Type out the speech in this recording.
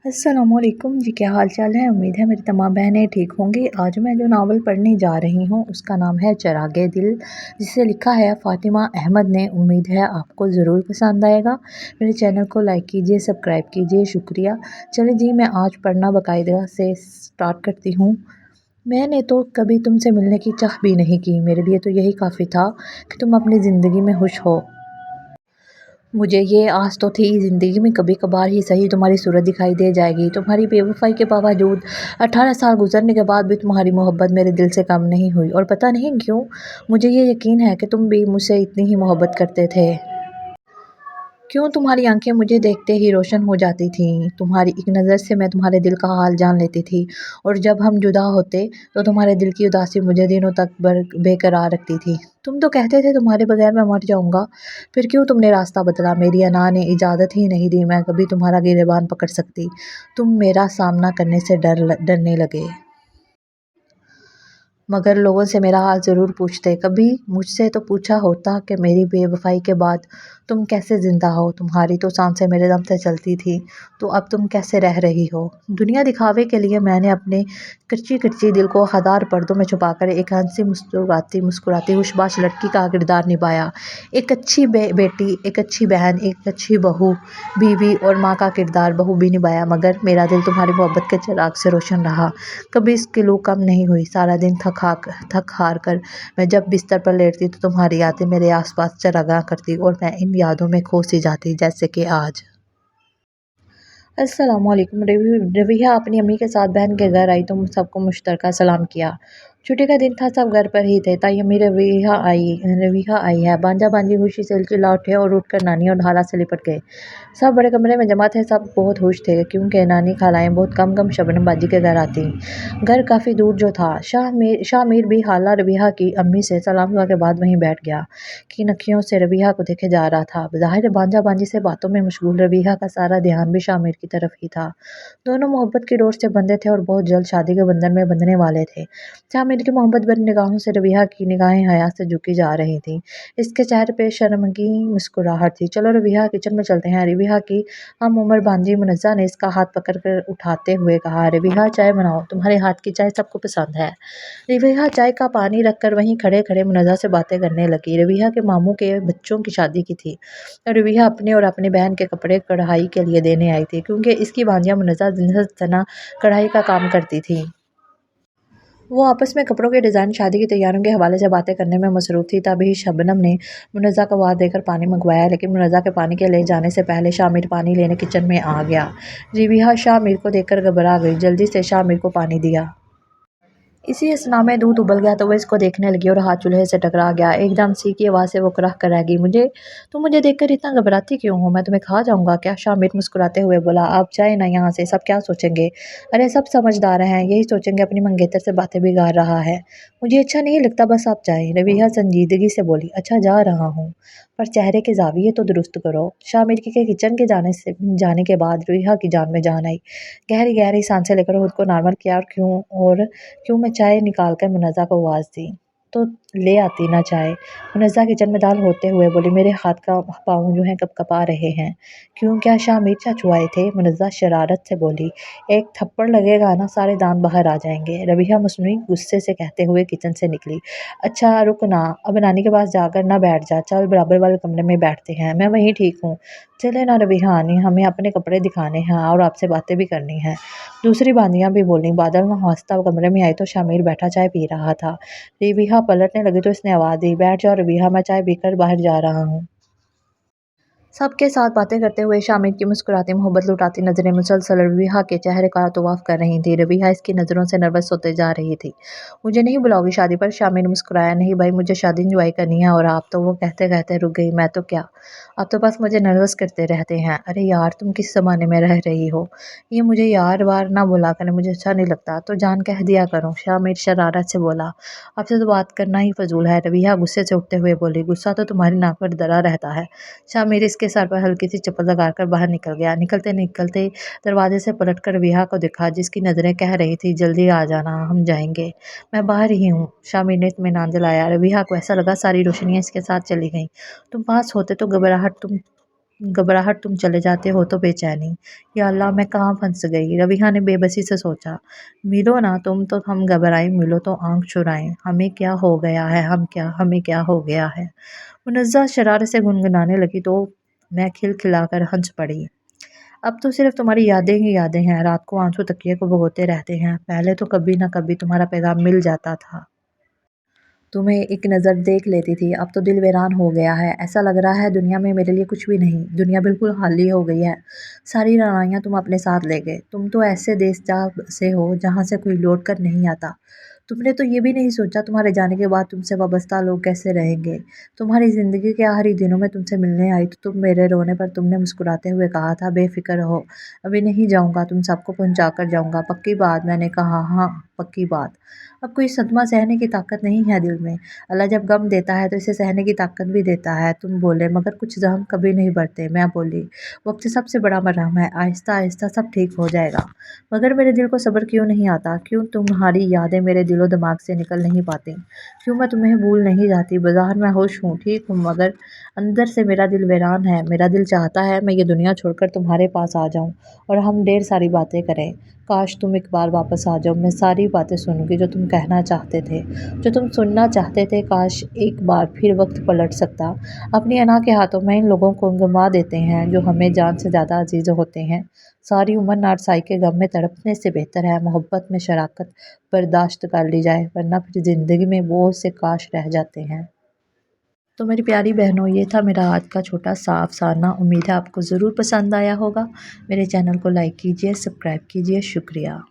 अस्सलाम वालेकुम जी, क्या हाल चाल है। उम्मीद है मेरी तमाम बहनें ठीक होंगी। आज मैं जो नावल पढ़ने जा रही हूँ उसका नाम है चिरागे दिल, जिसे लिखा है फ़ातिमा अहमद ने। उम्मीद है आपको ज़रूर पसंद आएगा। मेरे चैनल को लाइक कीजिए, सब्सक्राइब कीजिए, शुक्रिया। चलिए जी, मैं आज पढ़ना बाकायदा से स्टार्ट करती हूँ। मैंने तो कभी तुमसे मिलने की चाह भी नहीं की, मेरे लिए तो यही काफ़ी था कि तुम अपनी ज़िंदगी में खुश हो। मुझे ये आस तो थी ज़िंदगी में कभी कभार ही सही तुम्हारी सूरत दिखाई दे जाएगी। तुम्हारी बेवफाई के बावजूद 18 साल गुजरने के बाद भी तुम्हारी मोहब्बत मेरे दिल से कम नहीं हुई, और पता नहीं क्यों मुझे ये यकीन है कि तुम भी मुझसे इतनी ही मोहब्बत करते थे। क्यों तुम्हारी आंखें मुझे देखते ही रोशन हो जाती थीं। तुम्हारी एक नज़र से मैं तुम्हारे दिल का हाल जान लेती थी, और जब हम जुदा होते तो तुम्हारे दिल की उदासी मुझे दिनों तक बेकरार रखती थी। तुम तो कहते थे तुम्हारे बगैर मैं मर जाऊंगा, फिर क्यों तुमने रास्ता बदला। मेरी अना ने इजाज़त ही नहीं दी मैं कभी तुम्हारा गिरेबान पकड़ सकती। तुम मेरा सामना करने से डरने लगे, मगर लोगों से मेरा हाल ज़रूर पूछते। कभी मुझसे तो पूछा होता कि मेरी बेवफाई के बाद तुम कैसे ज़िंदा हो। तुम्हारी तो सांसें मेरे दम से चलती थी, तो अब तुम कैसे रह रही हो। दुनिया दिखावे के लिए मैंने अपने कच्ची कच्ची दिल को हज़ार पर्दों में छुपाकर एक हंसी मुस्कुराती मुस्कुराती खुशबाश लड़की का किरदार निभाया। एक अच्छी बेटी, एक अच्छी बहन, एक अच्छी बहू, बीवी और माँ का किरदार बहू भी निभाया। मगर मेरा दिल तुम्हारी मोहब्बत के चिराग से रोशन रहा, कभी इसकी लू कम नहीं हुई। सारा दिन थक हार कर मैं जब बिस्तर पर लेटती तो तुम्हारी यादें मेरे आसपास चरागाह करती, और मैं इन यादों में खो सी जाती, जैसे कि आज। अस्सलाम वालेकुम। रवीहा अपनी अम्मी के साथ बहन के घर आई तो सबको मुश्तरका सलाम किया। छुट्टी का दिन था, सब घर पर ही थे। ताई अम्मी रवीहा आई है। बांजा बांजी खुशी से चिल्ला उठे और उठकर नानी और हाला से लिपट गए। सब बड़े कमरे में जमा थे, सब बहुत खुश थे क्योंकि नानी खालाएं बहुत कम कम शबनम बाजी के घर आती। घर काफ़ी दूर जो था। शामिर भी हाला रवीहा की अम्मी से सलाम हुआ के बाद वहीं बैठ गया, कि नखियों से रवीहा को देखे जा रहा था। ज़ाहिर बांजा बांजी से बातों में मशगूल रवीहा का सारा ध्यान भी शामिर की तरफ ही था। दोनों मोहब्बत की डोर से बंधे थे और बहुत जल्द शादी के बंधन में बंधने वाले थे। शामिर की मोहब्बत भरी निगाहों से रवीहा की निगाहें हया से झुकी जा रही थीं। इसके चेहरे पे शर्मगी मुस्कुराहट थी। चलो रवीहा, किचन में चलते हैं। रवीहा की हम उम्र भांजी मुनज़्ज़ा ने इसका हाथ पकड़ कर उठाते हुए कहा। रवीहा, चाय बनाओ, तुम्हारे हाथ की चाय सबको पसंद है। रवीहा चाय का पानी रखकर वहीं खड़े खड़े मुनज़्ज़ा से बातें करने लगी। रवीहा के मामू के बच्चों की शादी की थी। रवीहा अपने और अपनी बहन के कपड़े कढ़ाई के लिए देने आई थी, क्योंकि इसकी भांजिया मुनज़्ज़ा दिन तना कढ़ाई का काम करती थी। वो आपस में कपड़ों के डिज़ाइन, शादी की तैयारियों के हवाले से बातें करने में मसरूफ़ थी। तभी शबनम ने मुनज़्ज़ा को आवाज़ देकर पानी मंगवाया, लेकिन मुनज़्ज़ा के पानी के ले जाने से पहले शामिर पानी लेने किचन में आ गया। रवीहा शामिर को देखकर घबरा गई, जल्दी से शामिर को पानी दिया। इसी असना में दूध उबल गया तो वह इसको देखने लगी और हाथ चूल्हे से टकरा गया। एकदम सी की आवाज़ से वो कराह कर रह गई। मुझे देखकर इतना घबराती क्यों हो, मैं तुम्हें खा जाऊंगा क्या। शामिर मुस्कुराते हुए बोला। आप जाए ना यहाँ से, सब क्या सोचेंगे। अरे सब समझदार हैं, यही सोचेंगे अपनी मंगेतर से बातें बिगाड़ रहा है। मुझे अच्छा नहीं लगता, बस आप जाए। रवीहा संजीदगी से बोली। अच्छा, जा रहा हूँ, पर चेहरे के जाविये तो दुरुस्त करो। शामिर के किचन के जाने के बाद रवीहा की जान में जान आई। गहरी गहरी सांसें लेकर खुद को नॉर्मल किया, और क्यों मैं चाय निकाल कर मुनज़्ज़ा को आवाज़ दी। तो ले आती ना चाय। मुनज़्ज़ा किचन में दाल होते हुए बोली। मेरे हाथ का पाँव जो है कँपा रहे हैं। क्यों, क्या शामिर चाचू आए थे। मुनज़्ज़ा शरारत से बोली। एक थप्पड़ लगेगा ना, सारे दांत बाहर आ जाएंगे। रवीहा मसनूई गुस्से से कहते हुए किचन से निकली। अच्छा रुक ना, अब नानी के पास जाकर ना बैठ जा, चल बराबर वाले कमरे में बैठते हैं, मैं वहीं ठीक हूँ। चले ना रवीहा, हमें अपने कपड़े दिखाने हैं और आपसे बातें भी करनी है। दूसरी बांदियां भी बोलीं। बादल न हंसता कमरे में आई तो शामिर बैठा चाय पी रहा था। रवीहा पलटने लगी तो इसने आवाज़ दी। बैठ जाओ रवीहा, मैं चाय पीकर बाहर जा रहा हूँ। सबके साथ बातें करते हुए शामिर की मुस्कुराती मोहब्बत लुटाती नजरें मुसलसल रवीहा के चेहरे का तवाफ कर रही थी। रवीहा इसकी नज़रों से नर्वस होते जा रही थी। मुझे नहीं बुलाओगी शादी पर। शामिर ने मुस्कुराया। नहीं भाई, मुझे शादी इंजॉय करनी है। और आप तो, वो कहते कहते रुक गई। मैं तो क्या, आप तो बस मुझे नर्वस करते रहते हैं। अरे यार, तुम किस ज़माने में रह रही हो। ये मुझे यार वार ना बुला कर, मुझे अच्छा नहीं लगता। तो जान कह दिया करो, शामिर शरारत से बोला। आपसे तो बात करना ही फजूल है। रवीहा गुस्से से उठते हुए बोली। गुस्सा तो तुम्हारी नाक पर दरा रहता है। शामिर इसके सर पर हल्की सी चप्पल लगाकर बाहर निकल गया। निकलते निकलते दरवाजे से पलटकर रवीहा को देखा, जिसकी नज़रें कह रही थी जल्दी आ जाना, हम जाएंगे, मैं बाहर ही हूँ। शामिर ने इत्मीनान दिलाया। रवीहा को ऐसा लगा सारी रोशनियां इसके साथ चली गईं। तुम पास होते तो घबराहट घबराहट, तुम चले जाते हो तो बेचैनी। या अल्लाह, मैं कहाँ फंस गई। रवीहा ने बेबसी से सोचा। मिलो ना तुम तो हम घबराएं, मिलो तो आंख चुराएं। हमें क्या हो गया है, हमें क्या हो गया है। मुनज़्ज़ा शरारत से गुनगुनाने लगी तो मैं खिलखिलाकर हंस पड़ी। अब तो सिर्फ तुम्हारी यादें ही यादें हैं, रात को आंसू तकिए को भिगोते रहते हैं। पहले तो कभी ना कभी तुम्हारा पैगाम मिल जाता था, तुम्हें एक नज़र देख लेती थी। अब तो दिल वीरान हो गया है। ऐसा लग रहा है दुनिया में मेरे लिए कुछ भी नहीं। दुनिया बिल्कुल खाली हो गई है। सारी लड़ाइयाँ तुम अपने साथ ले गए। तुम तो ऐसे देश से हो जहाँ से कोई लौट कर नहीं आता। तुमने तो ये भी नहीं सोचा तुम्हारे जाने के बाद तुमसे वाबस्ता लोग कैसे रहेंगे। तुम्हारी ज़िंदगी के आखिरी दिनों में तुमसे मिलने आई तो तुम मेरे रोने पर तुमने मुस्कुराते हुए कहा था, बेफिक्र रहो, अभी नहीं जाऊँगा, तुम सबको पहुँचा कर जाऊँगा। पक्की बात? मैंने कहा, हाँ पक्की बात। अब कोई सदमा सहने की ताकत नहीं है दिल में। अल्लाह जब गम देता है तो इसे सहने की ताकत भी देता है। तुम बोले, मगर कुछ ज़ख्म कभी नहीं बढ़ते। मैं बोली, वक्त सबसे बड़ा मरहम है, आहिस्ता आहिस्ता सब ठीक हो जाएगा। मगर मेरे दिल को सब्र क्यों नहीं आता? क्यों तुम्हारी यादें मेरे दिलो दिमाग से निकल नहीं पाती? क्यों मैं तुम्हें भूल नहीं जाती? बाज़ार में होश हूँ, ठीक हूँ, मगर अंदर से मेरा दिल वीरान है। मेरा दिल चाहता है मैं ये दुनिया छोड़कर तुम्हारे पास आ जाऊँ और हम ढेर सारी बातें करें। काश तुम एक बार वापस आ जाओ, मैं सारी बातें सुनूंगी जो तुम कहना चाहते थे, जो तुम सुनना चाहते थे। काश एक बार फिर वक्त पलट सकता। अपनी अना के हाथों में इन लोगों को गंवा देते हैं जो हमें जान से ज़्यादा अजीज होते हैं। सारी उम्र नारसाई के गम में तड़पने से बेहतर है मोहब्बत में शराकत बर्दाश्त कर ली जाए, वरना फिर ज़िंदगी में बहुत से काश रह जाते हैं। तो मेरी प्यारी बहनों, ये था मेरा आज का छोटा सा अफ़साना। उम्मीद है आपको ज़रूर पसंद आया होगा। मेरे चैनल को लाइक कीजिए, सब्सक्राइब कीजिए। शुक्रिया।